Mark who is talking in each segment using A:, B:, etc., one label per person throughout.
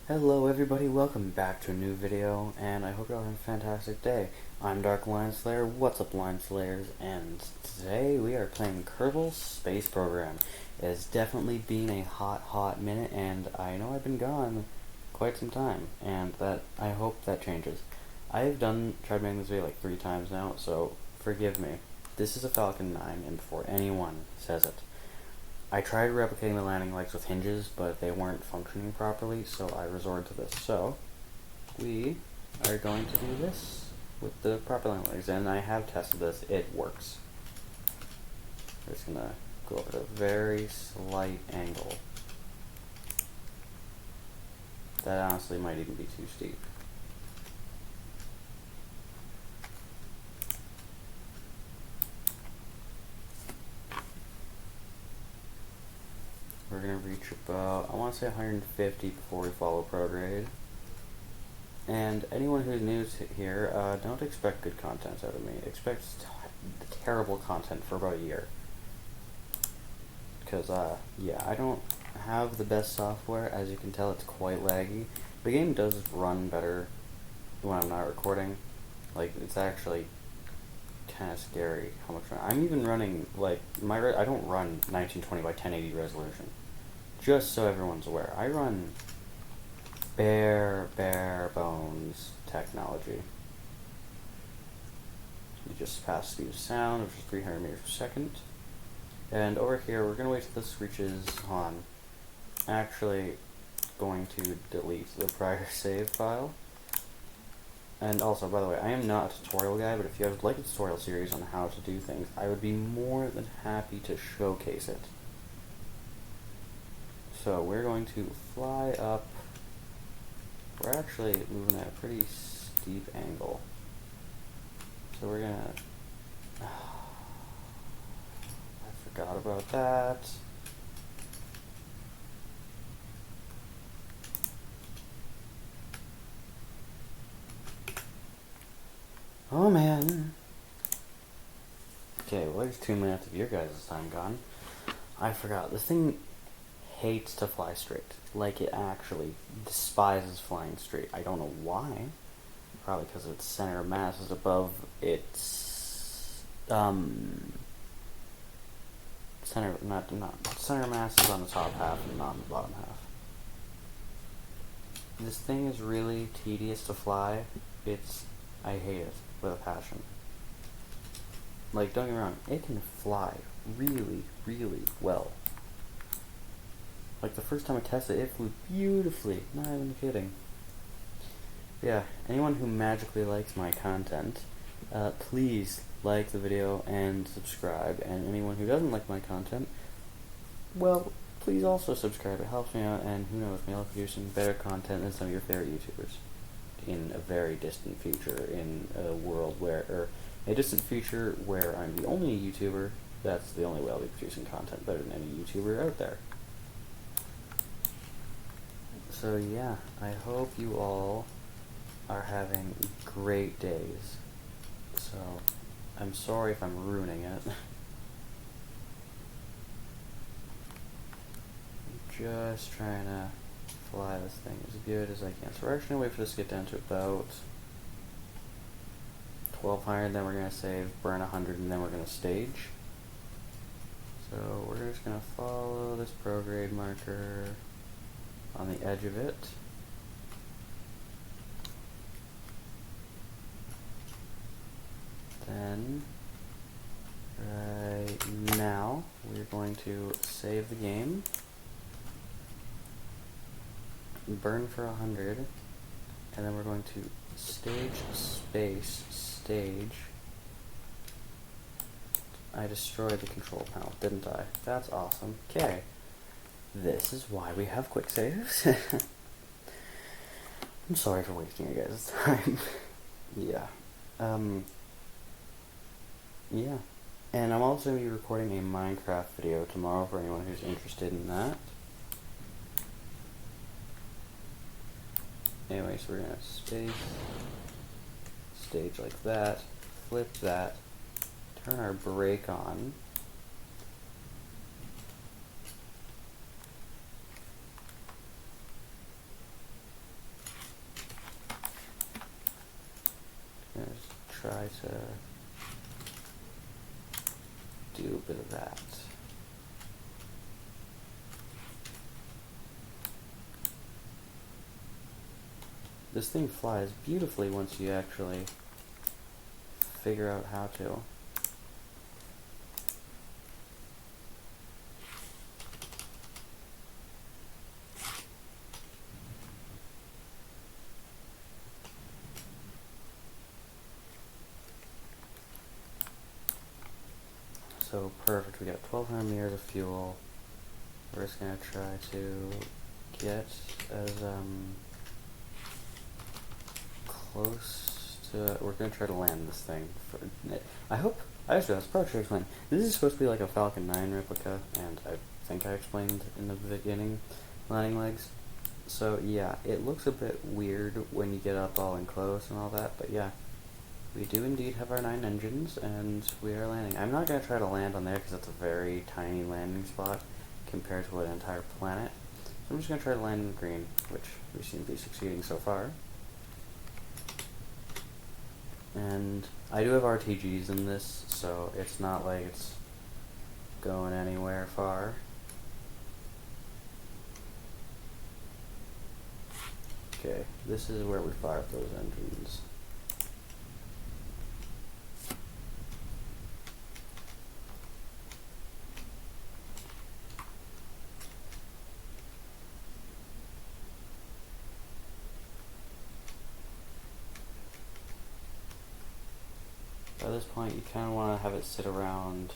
A: Hello everybody, welcome back to a new video, and I hope you're having a fantastic day. I'm Dark Lion Slayer, what's up Lion Slayers, and today we are playing Kerbal Space Program. It has definitely been a hot minute, and I know I've been gone quite some time, and that I hope that changes. I've tried making this video like 3 times now, so forgive me. This is a Falcon 9, and before anyone says it, I tried replicating the landing legs with hinges, but they weren't functioning properly, so I resorted to this. So, we are going to do this with the proper landing legs, and I have tested this. It works. I'm just going to go up at a very slight angle. That honestly might even be too steep. We're going to reach about, I want to say 150 before we follow prograde. And anyone who's new here, don't expect good content out of me. Expect terrible content for about a year. Because, yeah, I don't have the best software. As you can tell, it's quite laggy. The game does run better when I'm not recording. Like, it's actually kind of scary how much I'm even running, like, I don't run 1920 by 1080 resolution. Just so everyone's aware. I run bare bones technology. We just passed speed of sound, which is 300 meters per second. And over here, we're going to wait till this reaches on. Actually going to delete the prior save file. And also, by the way, I am not a tutorial guy, but if you would like a tutorial series on how to do things, I would be more than happy to showcase it. So we're going to fly up. We're actually moving at a pretty steep angle. So we're gonna... I forgot about that. Oh man. Okay, well there's 2 minutes of your guys' time gone. I forgot. This thing hates to fly straight. Like, it actually despises flying straight. I don't know why. Probably because its center of mass is above its center of mass is on the top half and not on the bottom half. This thing is really tedious to fly. I hate it with a passion. Like, don't get me wrong, it can fly really well. Like, the first time I tested it, it flew beautifully. Not even kidding. Yeah, anyone who magically likes my content, please like the video and subscribe. And anyone who doesn't like my content, well, please also subscribe. It helps me out, and who knows, maybe I'll produce some better content than some of your favorite YouTubers in a very distant future, in a world or a distant future where I'm the only YouTuber. That's the only way I'll be producing content better than any YouTuber out there. So yeah, I hope you all are having great days. So, I'm sorry if I'm ruining it. I'm just trying to fly this thing as good as I can. So we're actually going to wait for this to get down to about 1200, then we're going to save, burn 100, and then we're going to stage. So we're just going to follow this prograde marker on the edge of it. Then, right now, we're going to save the game, burn for 100, and then we're going to stage space stage. I destroyed the control panel, didn't I? That's awesome. Okay. This is why we have quick saves. I'm sorry for wasting your guys' time. Yeah. Yeah. And I'm also going to be recording a Minecraft video tomorrow for anyone who's interested in that. Anyway, so we're going to stage like that, flip that, turn our brake on. try to do a bit of that. This thing flies beautifully once you actually figure out how to. So perfect, we got 1,200 meters of fuel. We're just gonna try to get as close to. We're gonna try to land this thing. I hope. I just realized, probably should explain. This is supposed to be like a Falcon 9 replica, and I think I explained in the beginning landing legs. So yeah, it looks a bit weird when you get up all in close and all that, but yeah. We do indeed have our 9 engines, and we are landing. I'm not going to try to land on there because that's a very tiny landing spot compared to an entire planet. So I'm just going to try to land in green, which we seem to be succeeding so far. And I do have RTGs in this, so it's not like it's going anywhere far. Okay, this is where we fire up those engines. By this point, you kind of want to have it sit around,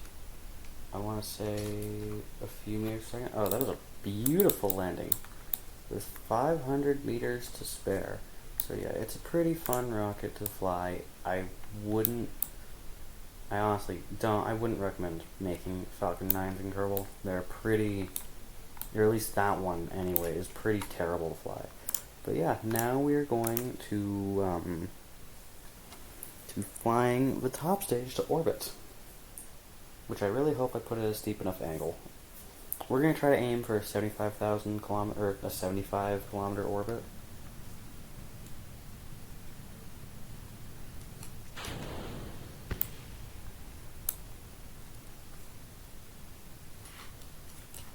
A: I want to say, a few meters per second. Oh, that was a beautiful landing with 500 meters to spare. So yeah, it's a pretty fun rocket to fly. I honestly I wouldn't recommend making Falcon 9s in Kerbal. They're pretty, or at least that one anyway, is pretty terrible to fly. But yeah, now we're going to flying the top stage to orbit, which I really hope I put at a steep enough angle. We're going to try to aim for a 75,000 kilometer, or a 75 kilometer orbit.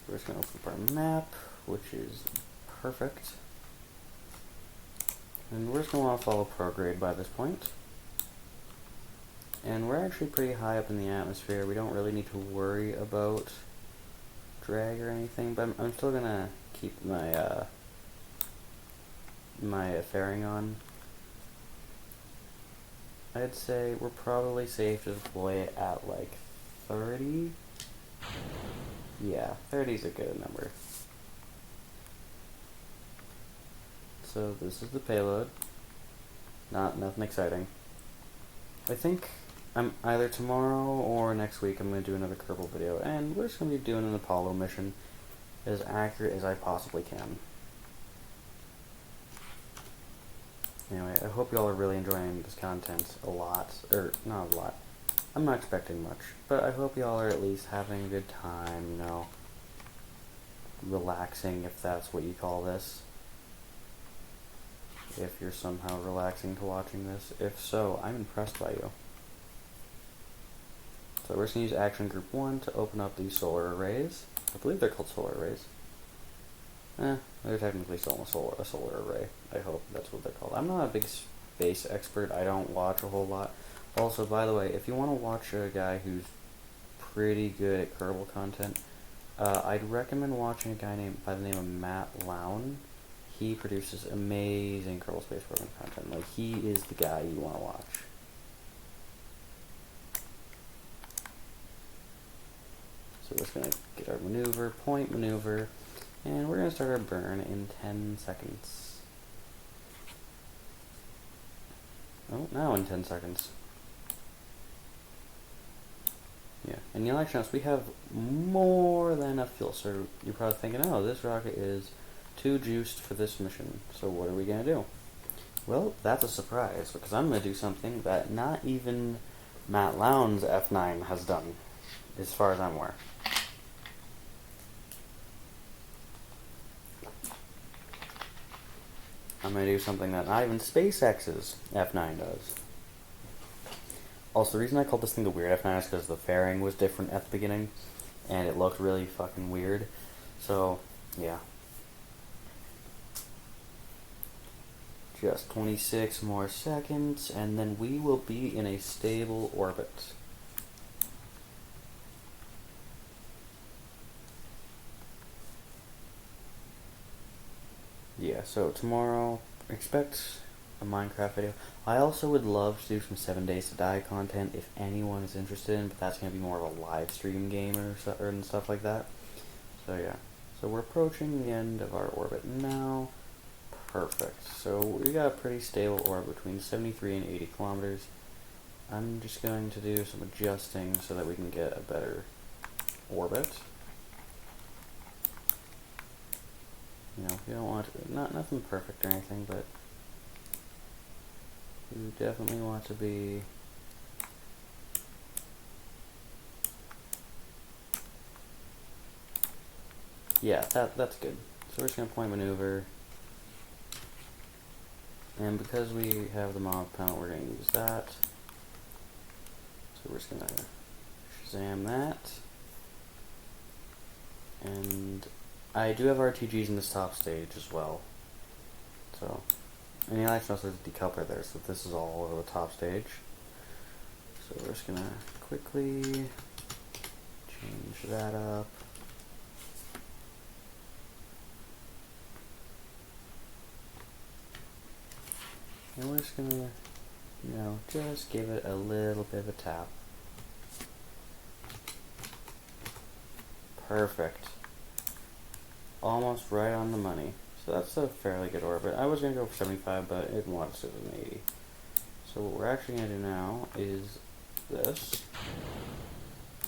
A: We're just going to open up our map, which is perfect. And we're just going to want to follow prograde by this point. And we're actually pretty high up in the atmosphere. We don't really need to worry about drag or anything, but I'm still gonna keep my my fairing on. I'd say we're probably safe to deploy it at like 30. Yeah, 30 is a good number. So this is the payload. Nothing exciting. I think either tomorrow or next week I'm going to do another Kerbal video, and we're just going to be doing an Apollo mission as accurate as I possibly can. Anyway, I hope y'all are really enjoying this content a lot, or not a lot. I'm not expecting much, but I hope y'all are at least having a good time, you know, relaxing, if that's what you call this. If you're somehow relaxing to watching this. If so, I'm impressed by you. So we're just going to use Action Group 1 to open up these solar arrays. I believe they're called solar arrays. They're technically still a solar array. I hope that's what they're called. I'm not a big space expert. I don't watch a whole lot. Also, by the way, if you want to watch a guy who's pretty good at Kerbal content, I'd recommend watching a guy by the name of Matt Lown. He produces amazing Kerbal Space Program content. Like, he is the guy you want to watch. So we're just going to get our maneuver, point maneuver, and we're going to start our burn in 10 seconds. Oh, now in 10 seconds. Yeah, and you'll actually notice we have more than enough fuel, so you're probably thinking, oh, this rocket is too juiced for this mission, so what are we going to do? Well, that's a surprise, because I'm going to do something that not even Matt Lown's F9 has done, as far as I'm aware. I'm going to do something that not even SpaceX's F9 does. Also, the reason I called this thing the Weird F9 is because the fairing was different at the beginning, and it looked really fucking weird. So, yeah. Just 26 more seconds, and then we will be in a stable orbit. Yeah, so tomorrow, expect a Minecraft video. I also would love to do some 7 Days to Die content if anyone is interested in, but that's going to be more of a live stream game and stuff like that. So yeah, so we're approaching the end of our orbit now. Perfect. So we got a pretty stable orbit between 73 and 80 kilometers. I'm just going to do some adjusting so that we can get a better orbit. You know, you don't want to, nothing perfect or anything, but you definitely want to be yeah, that's good. So we're just gonna point maneuver, and because we have the mob panel, we're gonna use that. So we're just gonna Shazam that, and I do have RTGs in this top stage as well. So, and you'll actually notice there's a decoupler there, so this is all over the top stage. So we're just gonna quickly change that up. And we're just gonna, you know, just give it a little bit of a tap. Perfect. Almost right on the money. So that's a fairly good orbit. I was going to go for 75, but it wants it as an 80. So what we're actually going to do now is this.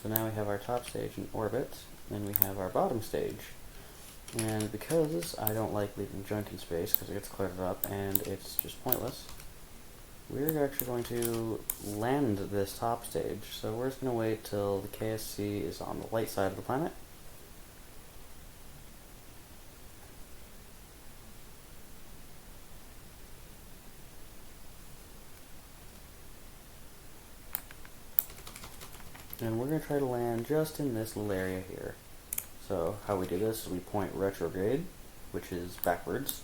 A: So now we have our top stage in orbit, and we have our bottom stage. And because I don't like leaving junk in space, because it gets cluttered up and it's just pointless, we're actually going to land this top stage. So we're just going to wait till the KSC is on the light side of the planet. And we're going to try to land just in this little area here. So how we do this is we point retrograde, which is backwards.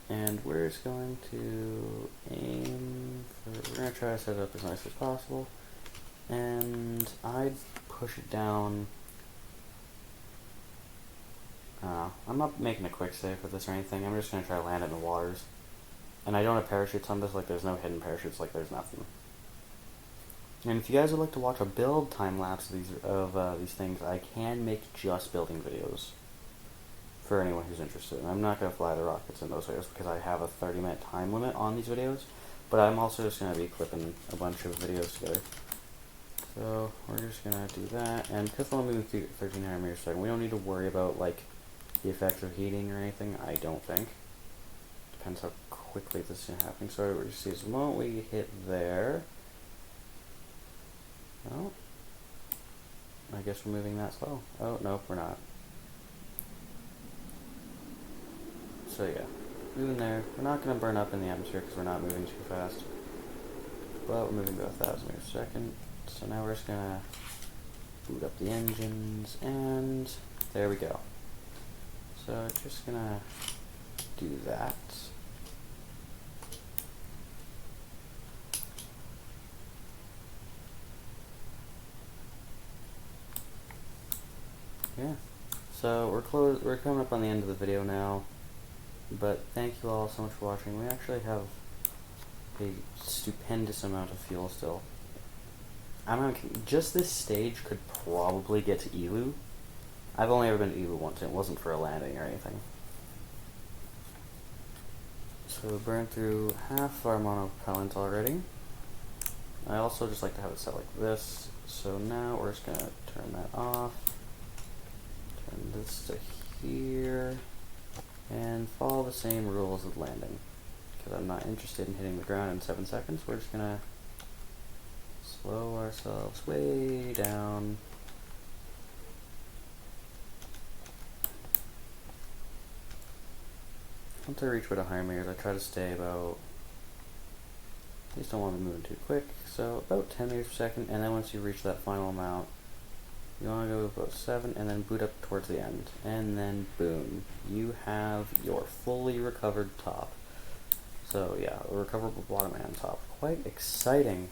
A: And we're just going to aim for, we're going to try to set it up as nice as possible. And I'd push it down. I'm not making a quick save for this or anything. I'm just going to try to land it in the waters. And I don't have parachutes on this, like there's no hidden parachutes, like there's nothing. And if you guys would like to watch a build time lapse of these things, I can make just building videos for anyone who's interested. And I'm not going to fly the rockets in those videos because I have a 30-minute time limit on these videos, but I'm also just going to be clipping a bunch of videos together. So we're just going to do that, and because we're only moving through 1300 meters per second, we don't need to worry about like the effects of heating or anything, I don't think. Depends how quickly this is happening. So what you see is the moment we hit there, oh, I guess we're moving that slow. Oh, nope, we're not. So yeah, moving there. We're not going to burn up in the atmosphere because we're not moving too fast. But we're moving about 1,000 meters a second. So now we're just going to boot up the engines, and there we go. So just going to do that. Yeah, so we're coming up on the end of the video now, but thank you all so much for watching. We actually have a stupendous amount of fuel still. Just this stage could probably get to Elu. I've only ever been to Elu once, and it wasn't for a landing or anything. So we burned through half our monopellant already. I also just like to have it set like this, so now we're just going to turn that off. Turn this to here, and follow the same rules of landing, because I'm not interested in hitting the ground in 7 seconds. We're just gonna slow ourselves way down. Once I reach about 100 meters, I try to stay about, You just don't want to be moving too quick. So about 10 meters per second, and then once you reach that final amount, you want to go about 7, and then boot up towards the end. And then boom, you have your fully recovered top. So yeah, a recoverable bottom and top. Quite exciting.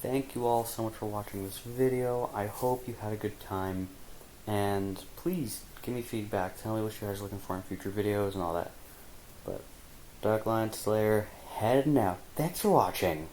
A: Thank you all so much for watching this video. I hope you had a good time. And please give me feedback. Tell me what you guys are looking for in future videos and all that. But Dark Lion Slayer heading out. Thanks for watching.